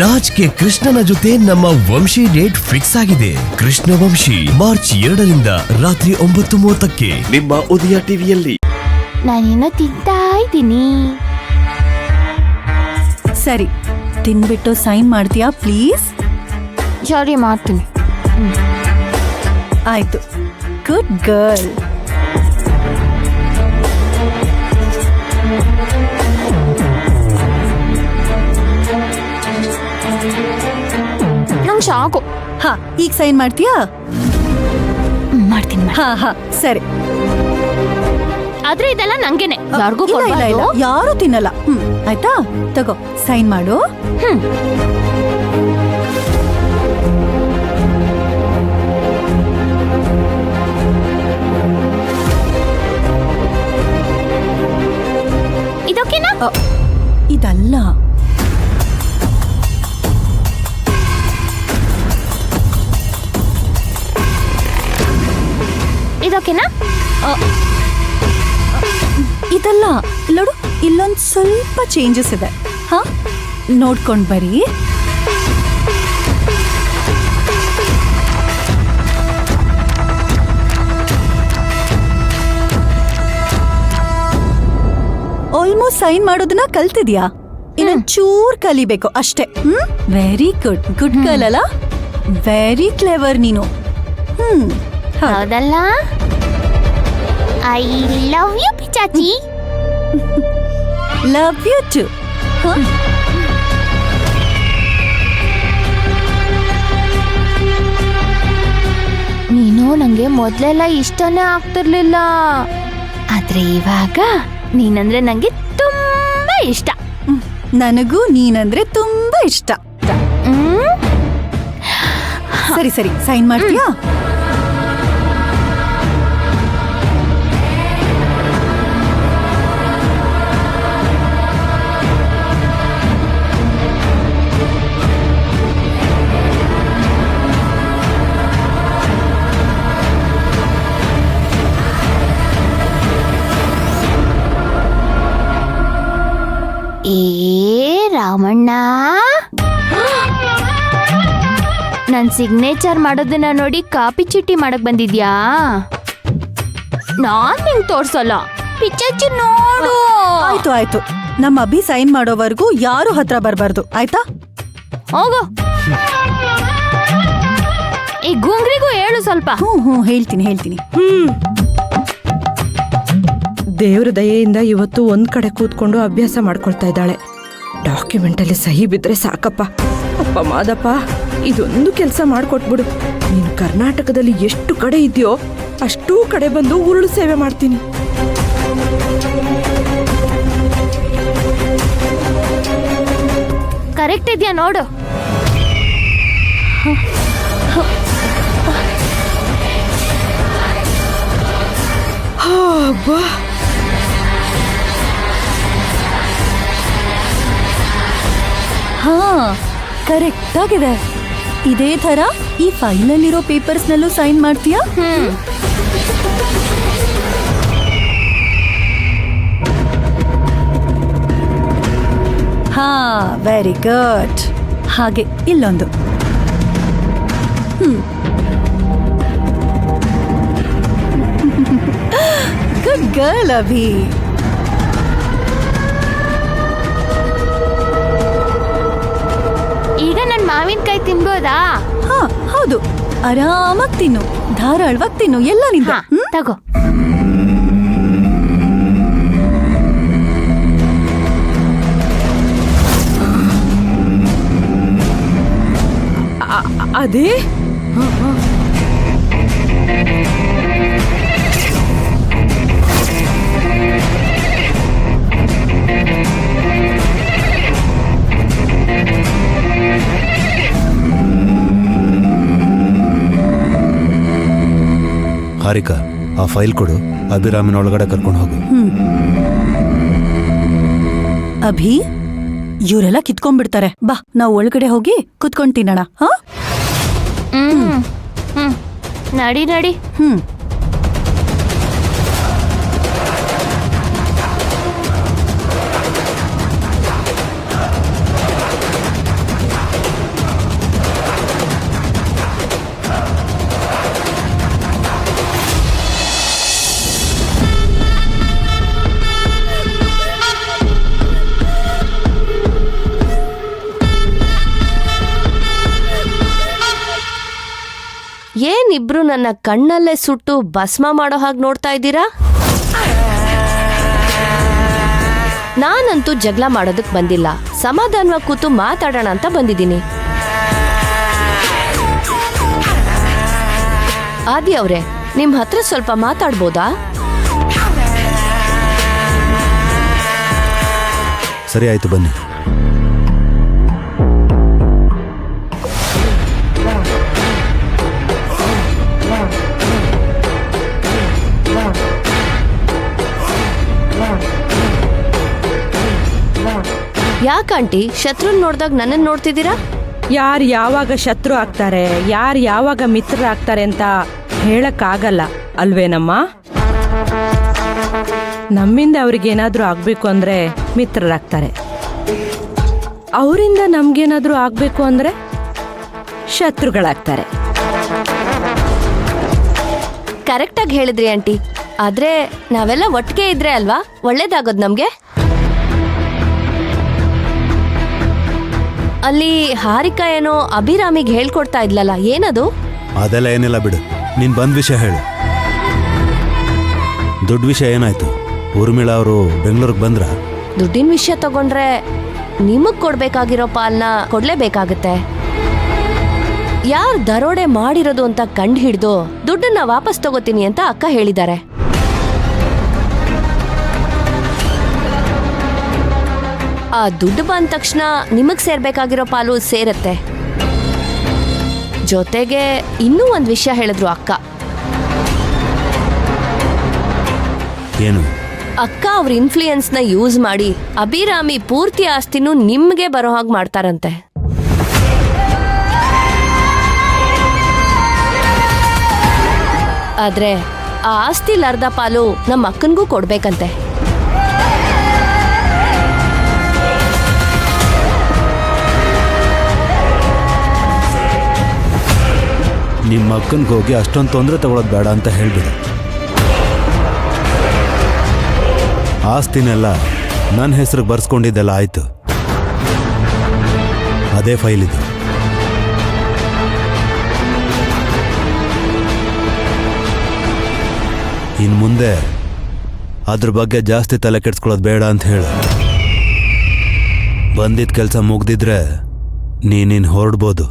ರಾಜ್ ಗೆ ಕೃಷ್ಣನ ಜೊತೆ ನಮ್ಮ ವಂಶಿ ಡೇಟ್ ಫಿಕ್ಸ್ ಆಗಿದೆ. ಕೃಷ್ಣ ವಂಶಿ ಮಾರ್ಚ್ 2ರಿಂದ ರಾತ್ರಿ 9:30ಕ್ಕೆ ನಿಮ್ಮ ಉದಯ ಟಿವಿಯಲ್ಲಿ. ನಾನೇನೋ ತಿಂತಾ ಇದ್ದೀನಿ. ಸರಿ, ತಿನ್ಬಿಟ್ಟು ಸೈನ್ ಮಾಡ್ತೀಯಾ ಪ್ಲೀಸ್? ಸರಿ, ಮಾಡ್ತೀನಿ. ಆಯ್ತು, ಗುಡ್ ಗರ್ಲ್. ನಂಗೆ ಸಾಕು. ಹಾ, ಈಗ ಸೈನ್ ಮಾಡ್ತೀಯಾ? ಮಾಡ್ತೀನಿ. ಹಾ ಹಾ, ಸರಿ. ಆದ್ರೆ ಇದೆಲ್ಲ ನಂಗೇನೆ, ಯಾರಿಗೂ ಇಲ್ಲ, ಯಾರು ತಿನ್ನಲ್ಲ. ಆಯ್ತಾ, ತಗೋ ಸೈನ್ ಮಾಡು. ಇದಕ್ಕೆನಾ? ಇದಲ್ಲ. ಇದಕ್ಕೆನಾ? ಇದಲ್ಲ. ನೋಡು, ಇಲ್ಲೊಂದ್ ಸ್ವಲ್ಪ ಚೇಂಜಸ್ ಇದೆ. ಹಾ, ನೋಡ್ಕೊಂಡ್ ಬರೀ. ಆಲ್ಮೋಸ್ಟ್ ಸೈನ್ ಮಾಡೋದನ್ನ ಕಲ್ತಿದ್ಯಾ? ಇನ್ನೊಂದ್ ಚೂರ್ ಕಲಿಬೇಕು ಅಷ್ಟೇ. Very good. ಗುಡ್ ಗರ್ಲ್ ಅಲ್ಲ? ವೆರಿ ಕ್ಲೆವರ್ ನೀನು. ಹೌದಲ್ಲ? ಐ ಲವ್ ಯು ಪಿಚಾಚಿ. Love you too. ನೀನು ನಂಗೆ ಮೊದ್ಲೆಲ್ಲ ಇಷ್ಟನೇ ಆಗ್ತಿರ್ಲಿಲ್ಲ, ಆದ್ರೆ ಇವಾಗ ನೀನಂದ್ರೆ ನಂಗೆ ತುಂಬಾ ಇಷ್ಟ. ನನಗೂ ನೀನಂದ್ರೆ ತುಂಬಾ ಇಷ್ಟ. ಸರಿ ಸರಿ, ಸೈನ್ ಮಾಡ್ತೀಯಾ? ರಾಮಣ್ಣ, ನನ್ ಸಿಗ್ನೇಚರ್ ಮಾಡೋದನ್ನ ನೋಡಿ ಕಾಪಿ ಚೀಟಿ ಮಾಡಕ್ ಬಂದಿದ್ಯಾ? ನಾನ್ ನಿಂಗ್ ತೋರ್ಸಲ್ಲ, ಪಿಚಾಚಿ ನೋಡು. ಆಯ್ತು ಆಯ್ತು, ನಮ್ಮ ಅಭಿ ಸೈನ್ ಮಾಡೋವರೆಗೂ ಯಾರು ಹತ್ರ ಬರ್ಬಾರ್ದು, ಆಯ್ತಾ? ಹೋಗು. ಈ ಗುಂಗ್ರಿಗೂ ಹೇಳು ಸ್ವಲ್ಪ. ಹೇಳ್ತೀನಿ. ದೇವ್ರ ದಯೆಯಿಂದ ಇವತ್ತು ಒಂದ್ ಕಡೆ ಕೂತ್ಕೊಂಡು ಅಭ್ಯಾಸ ಮಾಡ್ಕೊಳ್ತಾ ಇದ್ದಾಳೆ. ಡಾಕ್ಯುಮೆಂಟಲ್ಲಿ ಸಹಿ ಬಿದ್ರೆ ಸಾಕಪ್ಪ. ಅಪ್ಪ ಮಾದಪ್ಪ, ಇದೊಂದು ಕೆಲಸ ಮಾಡ್ಕೊಟ್ಬಿಡು. ನೀನು ಕರ್ನಾಟಕದಲ್ಲಿ ಎಷ್ಟು ಕಡೆ ಇದೆಯೋ ಅಷ್ಟೂ ಕಡೆ ಬಂದು ಉರುಳು ಸೇವೆ ಮಾಡ್ತೀನಿ. ಕರೆಕ್ಟ್ ಇದೆಯಾ ನೋಡು. ಹಾ, ಕರೆಕ್ಟ್ ಆಗಿದೆ. ಇದೇ ತರ ಈ ಫೈಲಲ್ಲಿರೋ ಪೇಪರ್ಸ್ನಲ್ಲೂ ಸೈನ್ ಮಾಡ್ತೀಯಾ? ಹಾ, ವೆರಿ ಗುಡ್. ಹಾಗೆ ಇಲ್ಲೊಂದು. Good girl Abhi. ಈಗ ನನ್ ಮಾವಿನಕಾಯಿ ತಿನ್ಬೋದಾ? ಹಾ, ಹೌದು, ಆರಾಮಾಗಿ ತಿನ್ನು, ಧಾರಾಳವಾಗಿ ತಿನ್ನು, ಎಲ್ಲ ನಿಂದ. ತಗೋ. ಅದೇ ಹಾರಿಕಾ, ಆ ಫೈಲ್ ಕೊಡು. ಅಭಿರಾಮಿನ ಒಳಗಡೆ ಕರ್ಕೊಂಡು ಹೋಗು. ಅಭಿ, ಇವರೆಲ್ಲ ಕಿತ್ಕೊಂಡ್ಬಿಡ್ತಾರೆ. ಬಾ, ನಾವು ಒಳಗಡೆ ಹೋಗಿ ಕುತ್ಕೊಂಡ್ ತಿನ್ನೋಣ. ಹಾ, ನಡಿ. ಏನಿಬ್ರು ನನ್ನ ಕಣ್ಣಲ್ಲೇ ಸುಟ್ಟು ಭಸ್ಮ ಮಾಡೋ ಹಾಗೆ ನೋಡ್ತಾ ಇದ್ದೀರಾ? ನಾನಂತೂ ಜಗಳ ಮಾಡೋದಕ್ ಬಂದಿಲ್ಲ, ಸಮಾಧಾನವಾಗಿ ಕೂತು ಮಾತಾಡೋಣ ಅಂತ ಬಂದಿದ್ದೀನಿ. ಆದಿ ಅವ್ರೆ, ನಿಮ್ ಹತ್ರ ಸ್ವಲ್ಪ ಮಾತಾಡ್ಬೋದಾ? ಸರಿ ಆಯ್ತು, ಬನ್ನಿ. ಯಾಕಂಟಿ ಶತ್ರುನ್ ನೋಡ್ದಾಗ ನನ್ನನ್ನು ನೋಡ್ತಿದ್ದೀರಾ? ಯಾರು ಯಾವಾಗ ಶತ್ರು ಆಗ್ತಾರೆ, ಯಾರು ಯಾವಾಗ ಮಿತ್ರರಾಗ್ತಾರೆ ಅಂತ ಹೇಳಕ್ಕಾಗಲ್ಲ ಅಲ್ವೇನಮ್ಮ? ನಮ್ಮಿಂದ ಅವ್ರಿಗೇನಾದ್ರೂ ಆಗ್ಬೇಕು ಅಂದ್ರೆ ಮಿತ್ರರಾಗ್ತಾರೆ, ಅವರಿಂದ ನಮ್ಗೇನಾದ್ರೂ ಆಗ್ಬೇಕು ಅಂದ್ರೆ ಶತ್ರುಗಳಾಗ್ತಾರೆ. ಕರೆಕ್ಟಾಗಿ ಹೇಳಿದ್ರಿ ಆಂಟಿ. ಆದ್ರೆ ನಾವೆಲ್ಲ ಒಟ್ಟಿಗೆ ಇದ್ರೆ ಅಲ್ವಾ ಒಳ್ಳೇದಾಗೋದು ನಮ್ಗೆ. ಅಲ್ಲಿ ಹಾರಿಕಾ ಏನೋ ಅಭಿರಾಮಿಗೆ ಹೇಳ್ಕೊಡ್ತಾ ಇದ್ಲಲ್ಲ, ಏನದು? ಅದೆಲ್ಲ ಏನಿಲ್ಲ ಬಿಡು, ನೀನ್ ಬಂದ್ ವಿಷಯ ಹೇಳು. ದೊಡ್ಡ ವಿಷಯ ಏನಾಯ್ತು? ಊರ್ಮಿಳಾ ಅವರು ಬೆಂಗಳೂರಿಗೆ ಬಂದ್ರ? ದುಡ್ಡಿನ ವಿಷಯ ತಗೊಂಡ್ರೆ ನಿಮಗ್ ಕೊಡ್ಬೇಕಾಗಿರೋ ಪಾಲ್ನ ಕೊಡ್ಲೇಬೇಕಾಗತ್ತೆ. ಯಾರ್ ದರೋಡೆ ಮಾಡಿರೋದು ಅಂತ ಕಂಡು ಹಿಡ್ದು ದುಡ್ಡನ್ನ ವಾಪಸ್ ತಗೋತೀನಿ ಅಂತ ಅಕ್ಕ ಹೇಳಿದ್ದಾರೆ. ಆ ದುಡ್ಡು ಬಂದ ತಕ್ಷಣ ನಿಮಗ್ ಸೇರ್ಬೇಕಾಗಿರೋ ಪಾಲು ಸೇರತ್ತೆ. ಜೊತೆಗೆ ಇನ್ನೂ ಒಂದ್ ವಿಷಯ ಹೇಳಿದ್ರು ಅಕ್ಕ. ಏನು? ಅಕ್ಕ ಅವ್ರ ಇನ್ಫ್ಲೂಯೆನ್ಸ್ ನ ಯೂಸ್ ಮಾಡಿ ಅಭಿರಾಮಿ ಪೂರ್ತಿ ಆಸ್ತಿನೂ ನಿಮ್ಗೆ ಬರೋ ಹಾಗೆ ಮಾಡ್ತಾರಂತೆ. ಆದ್ರೆ ಆ ಆಸ್ತಿಲ್ ಅರ್ಧ ಪಾಲು ನಮ್ಮ ಅಕ್ಕನ್ಗೂ ಕೊಡ್ಬೇಕಂತೆ. ನಿಮ್ಮ ಅಕ್ಕನ್ಗೆ ಹೋಗಿ ಅಷ್ಟೊಂದು ತೊಂದರೆ ತಗೊಳ್ಳೋದು ಬೇಡ ಅಂತ ಹೇಳ್ಬಿಡು. ಆಸ್ತಿನೆಲ್ಲ ನನ್ನ ಹೆಸರಿಗೆ ಬರ್ಸ್ಕೊಂಡಿದ್ದೆಲ್ಲ ಆಯ್ತು, ಅದೇ ಫೈಲ್ ಇದು. ಇನ್ನು ಮುಂದೆ ಅದ್ರ ಬಗ್ಗೆ ಜಾಸ್ತಿ ತಲೆ ಕೆಡ್ಸ್ಕೊಳ್ಳೋದು ಬೇಡ ಅಂತ ಹೇಳು. ಬಂದಿದ್ದ ಕೆಲಸ ಮುಗ್ದಿದ್ರೆ ನೀನು ಹೊರಡ್ಬೋದು.